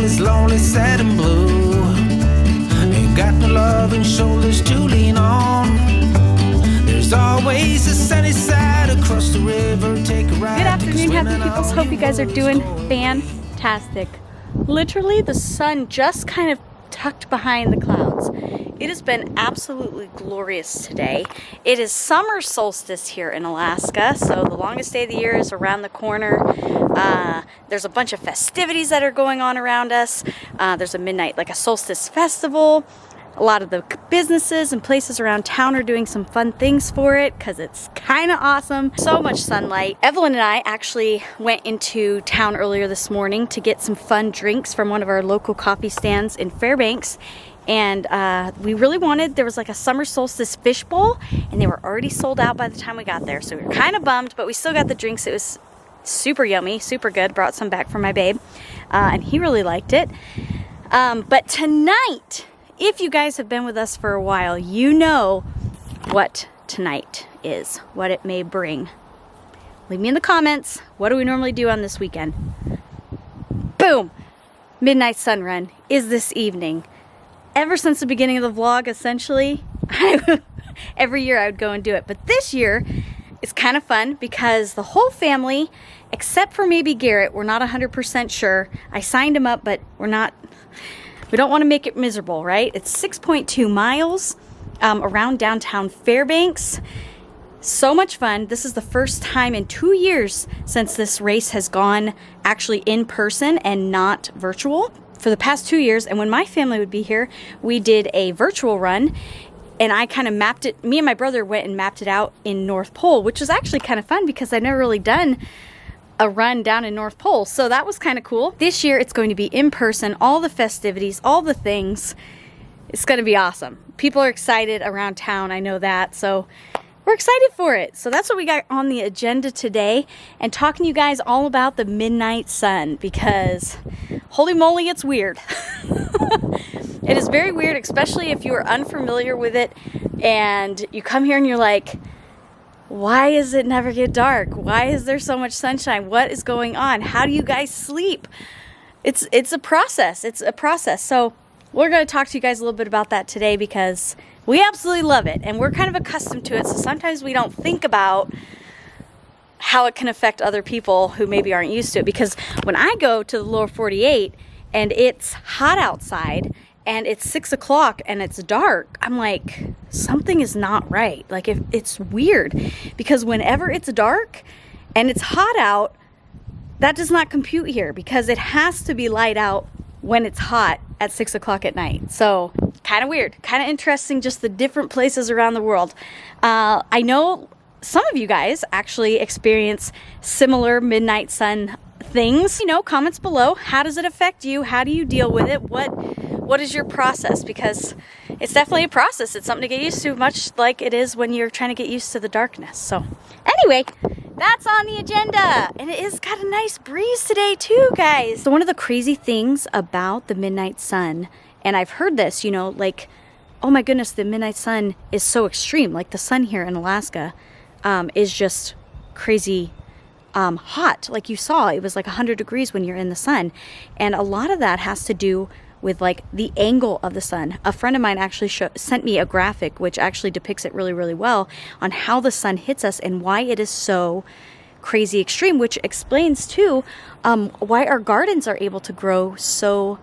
soul is lonely, sad and blue. Ain't got no loving shoulders to lean on. There's always a sunny side across the river. Take a ride. Good afternoon, happy peoples. Hope you guys are doing fantastic. Literally, the sun just kind of tucked behind the clouds. It has been absolutely glorious today. It is summer solstice here in Alaska, so the longest day of the year is around the corner. There's a bunch of festivities that are going on around us. There's a midnight, like a solstice festival. A lot of the businesses and places around town are doing some fun things for it because it's kind of awesome. So much sunlight. Evelyn and I actually went into town earlier this morning to get some fun drinks from one of our local coffee stands in Fairbanks. And we really wanted, there was like a summer solstice fish bowl, and they were already sold out by the time we got there. So we were kind of bummed, but we still got the drinks. It was super yummy, super good. Brought some back for my babe, and he really liked it. But tonight, if you guys have been with us for a while, you know what tonight is, what it may bring. Leave me in the comments. What do we normally do on this weekend? Boom! Midnight sun run is this evening. Ever since the beginning of the vlog, essentially, every year I would go and do it. But this year, it's kind of fun because the whole family, except for maybe Garrett, we're not 100% sure. I signed him up, but we don't want to make it miserable, right? It's 6.2 miles around downtown Fairbanks. So much fun. This is the first time in 2 years since this race has gone actually in person and not virtual. For the past 2 years, and when my family would be here, we did a virtual run, and I kind of mapped it. Me and my brother went and mapped it out in North Pole, which was actually kind of fun because I'd never really done a run down in North Pole, so that was kind of cool. This year, it's going to be in person, all the festivities, all the things. It's going to be awesome. People are excited around town, I know that, so we're excited for it. So that's what we got on the agenda today, and talking to you guys all about the midnight sun, because holy moly, it's weird. It is very weird, especially if you are unfamiliar with it and you come here and you're like, why does it never get dark? Why is there so much sunshine? What is going on? How do you guys sleep? It's a process. It's a process. So we're going to talk to you guys a little bit about that today because we absolutely love it, and we're kind of accustomed to it, so sometimes we don't think about how it can affect other people who maybe aren't used to it. Because when I go to the lower 48 and it's hot outside and it's 6 o'clock and it's dark, I'm like, something is not right. Like, if it's weird, because whenever it's dark and it's hot out, that does not compute here because it has to be light out when it's hot at 6 o'clock at night. So kind of weird, kind of interesting, just the different places around the world. I know some of you guys actually experience similar midnight sun things. You know, comments below. How does it affect you? How do you deal with it? What is your process? Because it's definitely a process. It's something to get used to, much like it is when you're trying to get used to the darkness. So anyway, that's on the agenda. And it is got a nice breeze today too, guys. So one of the crazy things about the midnight sun, and I've heard this, you know, like, oh my goodness, the midnight sun is so extreme. Like the sun here in Alaska is just crazy hot. Like you saw, it was like 100 degrees when you're in the sun. And a lot of that has to do with like the angle of the sun. A friend of mine actually sent me a graphic which actually depicts it really, really well on how the sun hits us and why it is so crazy extreme, which explains too why our gardens are able to grow so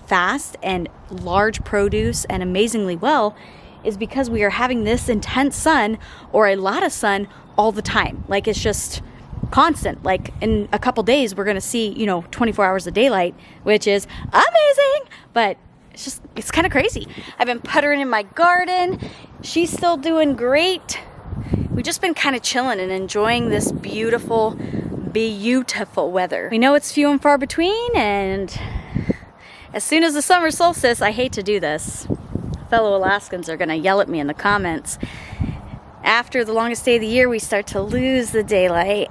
fast and large produce and amazingly well, is because we are having this intense sun or a lot of sun all the time. Like, it's just constant. Like, in a couple days we're gonna see, you know, 24 hours of daylight, which is amazing, but it's kind of crazy. I've been puttering in my garden. She's still doing great. We've just been kind of chilling and enjoying this beautiful weather. We know it's few and far between, and as soon as the summer solstice, I hate to do this, fellow Alaskans are gonna yell at me in the comments. After the longest day of the year, we start to lose the daylight.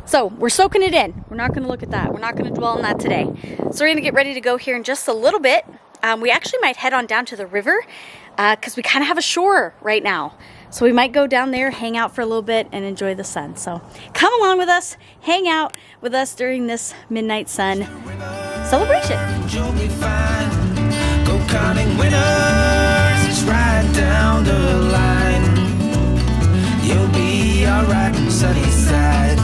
So we're soaking it in. We're not going to look at that. We're not going to dwell on that today. So we're going to get ready to go here in just a little bit. We actually might head on down to the river because we kind of have a shore right now. So we might go down there, hang out for a little bit, and enjoy the sun. So come along with us, hang out with us during this midnight sun celebration. You'll be fine. Go counting winners, it's right down the line. You'll be alright on sunny side.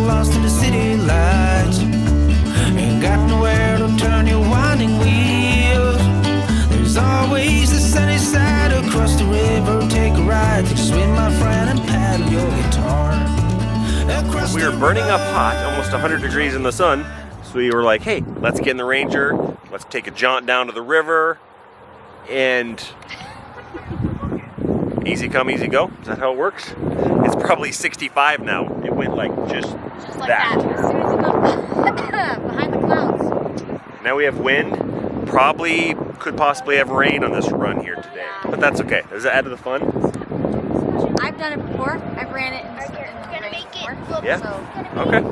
Lost in the city lights, ain't got nowhere to turn your winding wheels. There's always the sunny side across the river. Take a ride, take a swim, my friend, and paddle your guitar. We were burning up hot, almost 100 degrees in the sun, so we were like, hey, let's get in the Ranger, let's take a jaunt down to the river, and easy come, easy go. Is that how it works? It's probably 65 now. It went like just Like that. As soon as you go behind the clouds. Now we have wind. Probably could possibly have rain on this run here today. But that's okay. Does it add to the fun? I've done it before. I've ran it in the rain before. Yeah. So. Okay.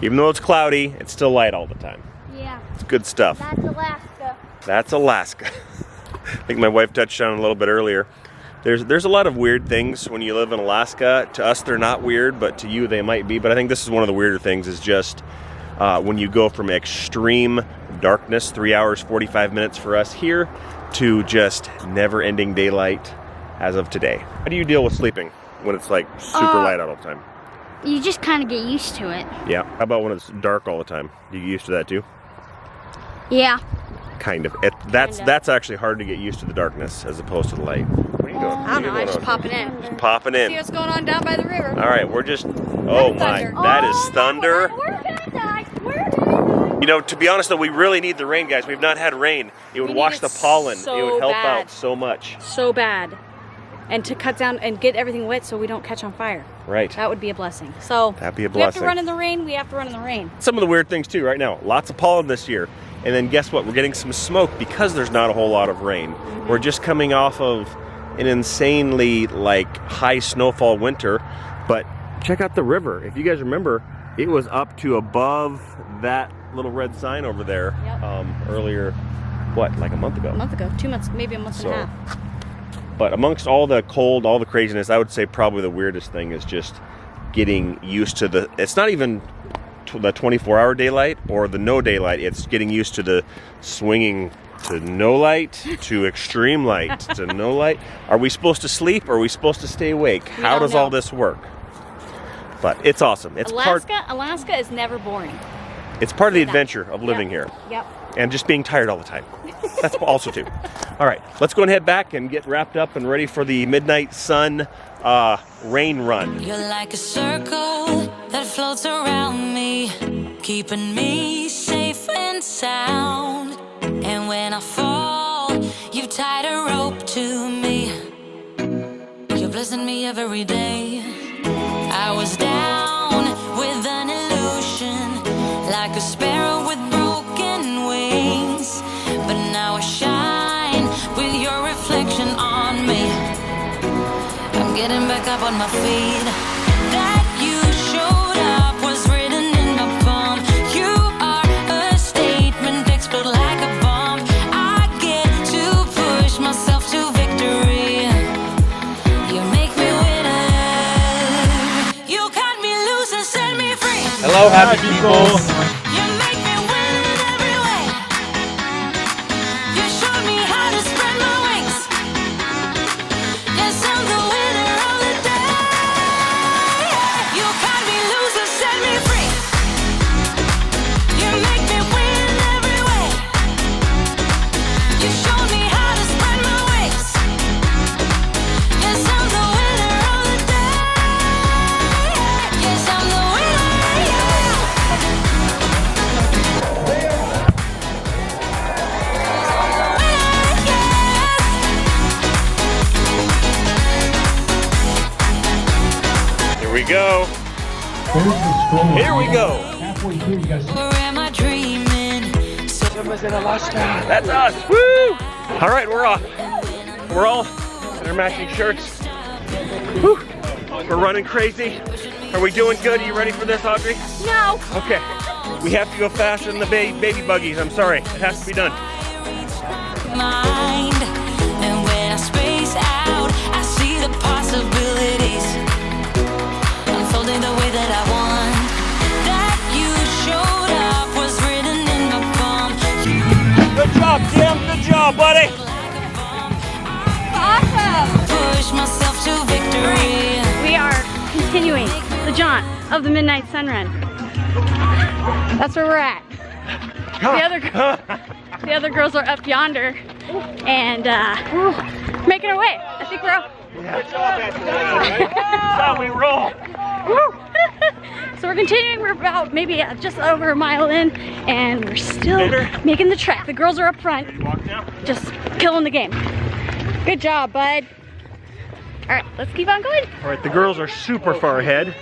Even though it's cloudy, it's still light all the time. Yeah. It's good stuff. That's Alaska. That's Alaska. I think my wife touched on it a little bit earlier. There's a lot of weird things when you live in Alaska. To us, they're not weird, but to you, they might be. But I think this is one of the weirder things is just when you go from extreme darkness, 3 hours, 45 minutes for us here, to just never-ending daylight as of today. How do you deal with sleeping when it's like super light out all the time? You just kind of get used to it. Yeah. How about when it's dark all the time? Do you get used to that too? Yeah. Kind of. That's actually hard to get used to the darkness as opposed to the light. What are you doing? I don't know. I'm just popping in. Just popping in. See what's going on down by the river. All right, we're just. Oh my, thunder. that is thunder. We're gonna die. We're gonna die. You know, to be honest though, we really need the rain, guys. We've not had rain. It would We wash need the it pollen. so It would help bad. out so much. So bad. And to cut down and get everything wet so we don't catch on fire. Right. That would be a blessing. So That'd be a we have to blessing. run in the rain. We have to run in the rain. Some of the weird things too right now. Lots of pollen this year. And then guess what? We're getting some smoke because there's not a whole lot of rain. We're just coming off of an insanely like high snowfall winter. But check out the river. If you guys remember, it was up to above that little red sign over there earlier, what, like a month ago? A month ago, 2 months, maybe a month and a half. But amongst all the cold, all the craziness, I would say probably the weirdest thing is just getting used to the, it's not even the 24-hour daylight or the no daylight, it's getting used to the swinging to no light, to extreme light, to no light. Are we supposed to sleep or are we supposed to stay awake? How don't does know. all this work? But it's awesome. It's Alaska is never boring. It's part of the adventure of living here. Yep. And just being tired all the time. That's also too. All right, let's go and head back and get wrapped up and ready for the midnight sun rain run. You're like a circle that floats around me, keeping me safe and sound. And when I fall, you tied a rope to me. You're blessing me every day. I was down with an illusion, like a sparrow with broken wings. But now I shine with your reflection on me. I'm getting back up on my feet. That you showed up was written in my palm. You are a statement, explode like a bomb. I get to push myself to victory. You make me winner. You cut me loose and set me free. Hello, happy people. You make me win in every way. You showed me how to spread my wings. Yes, I'm the winner of the day. You cut me loose and set me free. You make me win in every way. You showed me how to spread my wings. Yes, I'm the winner of the day. Yes, I'm the winner. Here we go. Here we go. Where am I dreaming? SomersInAlaska. That's us. Woo! All right, we're off. We're all in our matching shirts. Woo! We're running crazy. Are we doing good? Are you ready for this, Audrey? No. Okay. We have to go faster than the baby buggies. I'm sorry. It has to be done. Mind. And when I space out, I see the possibilities unfolding the way that I want. That you showed up was written in my palm. Good job, Tim. Good job, buddy. Awesome. Push myself to victory. We are continuing the jaunt of the Midnight Sun Run. That's where we're at. The other girls are up yonder and making our way. I think we're up. That's how we roll. So we're continuing. We're about maybe just over a mile in, and we're still making the trek. The girls are up front, just killing the game. Good job, bud. All right, let's keep on going. All right, the girls are super far ahead.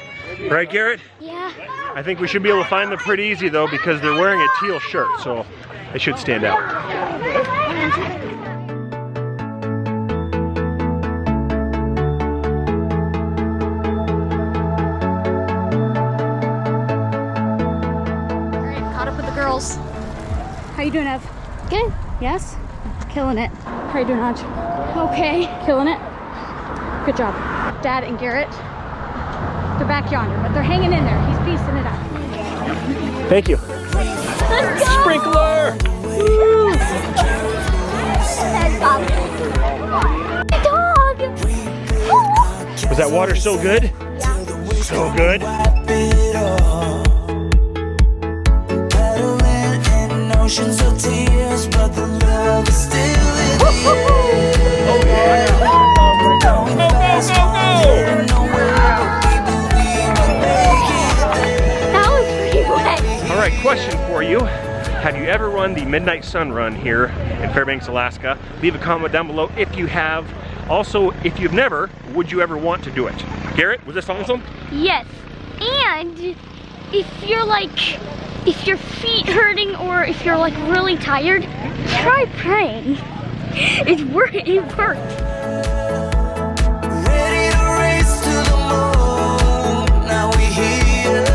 Right, Garrett? Yeah. I think we should be able to find them pretty easy though, because they're wearing a teal shirt, so they should stand out. All right, caught up with the girls. How you doing, Ev? Good. Yes? Killing it. How you doing, Hodge? Okay. Killing it? Good job. Dad and Garrett, they're back yonder, but they're hanging in there. He's piecing it up. Thank you. Let's go! Sprinkler! Dog. Was that water so good? So good. Oceans of tears, but the love is still in the air. Oh yeah! Going fast, heading nowhere, but we believe we'll make it there. That was pretty wet. All right, question for you. Have you ever run the Midnight Sun Run here in Fairbanks, Alaska? Leave a comment down below if you have. Also, if you've never, would you ever want to do it? Garrett, was this awesome? Yes. And if you're like, if your feet hurting or if you're like really tired, try praying. It worked. Ready to race to the moon. Now we here.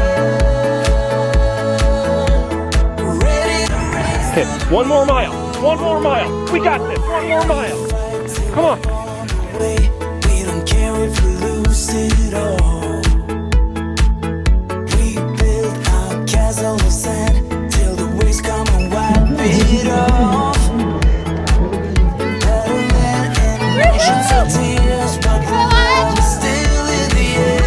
Ready to race. Okay, one more mile. One more mile. We got this. One more mile. Come on. We don't care if we lose it all. We build our castle of sand till the waves come and wipe it off. Battleland and oceans of tears, but the love is still in the air.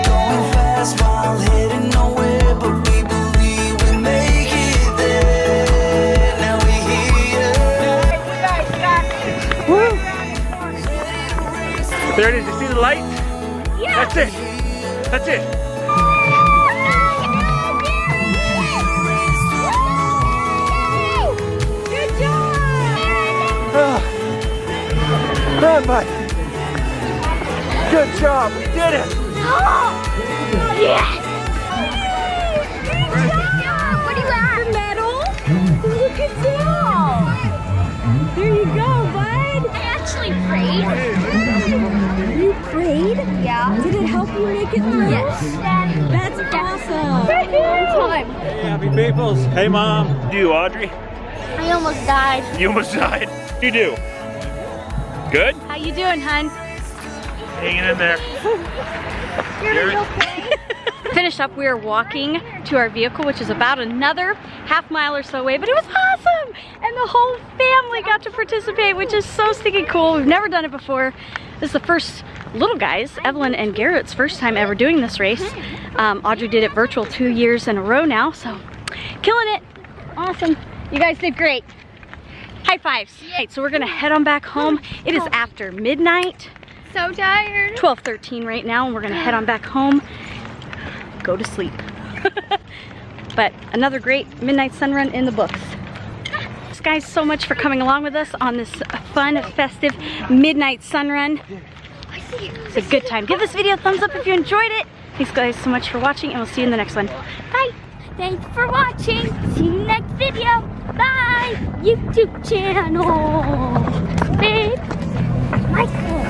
Going fast while heading nowhere, but we believe we'll make it there. Now we're here. There it is. You see the light? Yeah. That's it. That's it. Good job. Run, bud. Good job. We did it. Yes. Good job. What do you have? Medal? Look at that. There you go, bud. I actually prayed. You prayed? Yeah. Did it help you make it through? Yes. That's awesome. Time. Happy Peoples. Hey, Mom. You, Audrey? I almost died. You almost died. You do. Good? How you doing, hun? Hanging in there. Garrett? Finished up, we are walking to our vehicle, which is about another half mile or so away, but it was awesome! And the whole family got to participate, which is so stinking cool. We've never done it before. This is the first little guys, Evelyn and Garrett's first time ever doing this race. Audrey did it virtual 2 years in a row now, so killing it. Awesome. You guys did great. High fives. Right, so we're gonna head on back home. It is after midnight. So tired. 12:13 right now, and we're gonna head on back home. Go to sleep. But another great midnight sun run in the books. Thanks guys so much for coming along with us on this fun, festive midnight sun run. It's a good time. Give this video a thumbs up if you enjoyed it. Thanks guys so much for watching, and we'll see you in the next one. Bye. Thanks for watching. See you next video. Bye. YouTube channel. Babe. Michael.